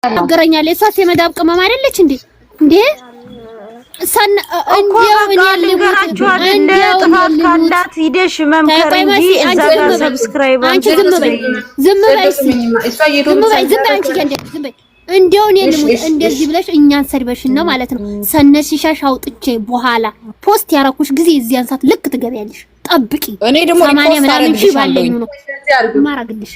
አገረኛለች እሷስ የመዳብ ቅመም አይደለች እንዴ? እንዴ ሰን እንዴው እኔ ልብራችሁ እንዴው ካላት ሂደሽ መምከር እንጂ እዛ ጋር ሰብስክራይብ አንቺ ዝም በይ እንዴው እኔ ልሙት እንደዚህ ብለሽ እኛን ሰድበሽን ነው ማለት ነው። ሰነሽሻሽ አውጥቼ በኋላ ፖስት ያረኩሽ ጊዜ እዚያን ሰዓት ልክ ትገቢያለሽ። ጠብቂ እኔ ደግሞ ሰማንያ ምናምን ሺህ ባለኝ ነው ማራግልሽ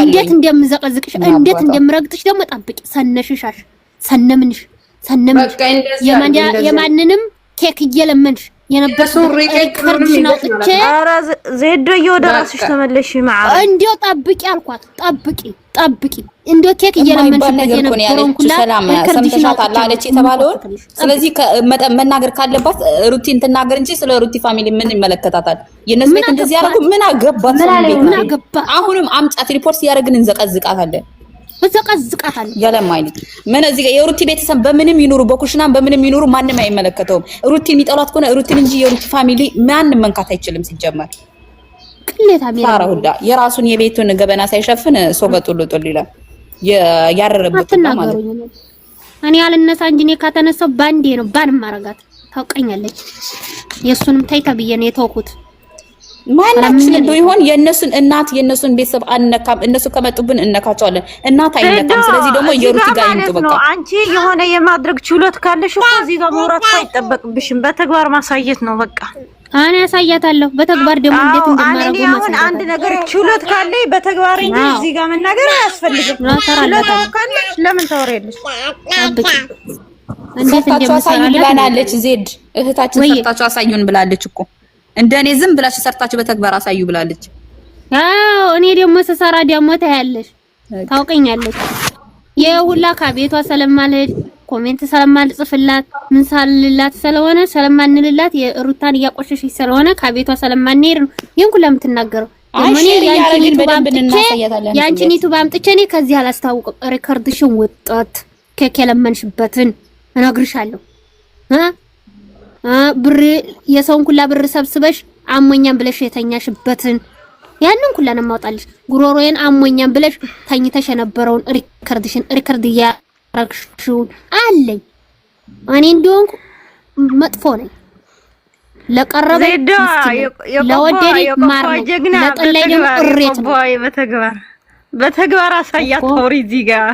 እንዴት እንደምዘቀዝቅሽ እንዴት እንደምረግጥሽ ደግሞ ጠብቂ። ሰነሽሻሽ ሰነምንሽ ሰነምንሽ የማንንም ኬክ እየለመንሽ የነበርሽው ሪከርድሽን አውጥቼ ኧረ ዜዶዬ ወደ ራስሽ ተመለሽ ማዓ እንዴው ጠብቂ አልኳት። ጠብቂ እንዴው ኬክ እየለመንሽ የነበረውን ኩላ ሰምተሻታል አለች የተባለውን። ስለዚህ መናገር ካለባት ሩቲን ትናገር እንጂ ስለ ሩቲ ፋሚሊ ምን ይመለከታታል? የነሱ ቤት እንደዚህ ያደርጉ ምን አገባት? ምን አገባት? አሁንም አምጫት ሪፖርት ያደርግን እንዘቀዝቃታለን ያለማይል ምን እዚህ ጋር የሩቲ ቤተሰብ በምንም ይኑሩ በኩሽናም በምንም ይኑሩ ማንንም አይመለከተውም። ሩቲ የሚጠሏት ከሆነ ሩቲን እንጂ የሩቲ ፋሚሊ ማንንም መንካት አይችልም። ሲጀመር ቅሌታ ሚራውዳ የራሱን የቤቱን ገበና ሳይሸፍን ሶበጡልጡል ይላል ያረረበት ማለት ነው። እኔ ያልነሳ እንጂ እኔ ከተነሳው ባንዴ ነው ባን ማረጋት ታውቀኛለች። የሱንም ታይታ ብዬ ነው የተውኩት። ማናችን ቢሆን የነሱን እናት የነሱን ቤተሰብ አንነካም። እነሱ ከመጡብን እነካቸዋለን። እናት አይነካም። ስለዚህ ደግሞ የሩቲ ጋር ይምጡ በቃ። አንቺ የሆነ የማድረግ ችሎት ካለሽ እኮ እዚህ ጋር መውራት አይጠበቅብሽም። በተግባር ማሳየት ነው በቃ። እኔ ያሳያታለሁ በተግባር ደግሞ እንዴት እንደማረገው ማሳየት። አንድ ነገር ችሎት ካለኝ በተግባር እንጂ እዚህ ጋር መናገር አያስፈልግም። ችሎት ካለሽ ለምን ታወሪያለሽ? አብቂ እንዴት እንደምሰራለን ብላናለች። ዜድ እህታችን ሰርታችሁ አሳዩን ብላለች እኮ። እንደኔ ዝም ብላችሁ ሰርታችሁ በተግባር አሳዩ ብላለች። አዎ እኔ ደግሞ ስሰራ ደግሞ ታያለሽ፣ ታውቀኛለች። የሁላ ከቤቷ ስለማልሄድ ኮሜንት ስለማልጽፍላት ምን ሳልላት ስለሆነ ስለማንልላት የሩታን እያቆሸሸች ስለሆነ ከቤቷ ስለማንሄድ ነው ይሄን ሁሉ የምትናገረው። እኔ ያንቺን ዩቲዩብ አምጥቼ እኔ ከዚህ አላስታውቅም። ሪከርድሽን ወጣት ከከለመንሽበትን እነግርሻለሁ። ብር የሰውን ኩላ ብር ሰብስበሽ አሞኛም ብለሽ የተኛሽበትን ያንን ኩላ ነው ማውጣልሽ። ጉሮሮዬን አሞኛም ብለሽ ተኝተሽ የነበረውን ሪከርድ ያረግሽው አለኝ። እኔ እንደሆንኩ መጥፎ ነኝ ለቀረበ ለወደደ ማር ለጠላይ ደግሞ እሬት ነው። በተግባር አሳያት። ሆሪ እዚህ ጋር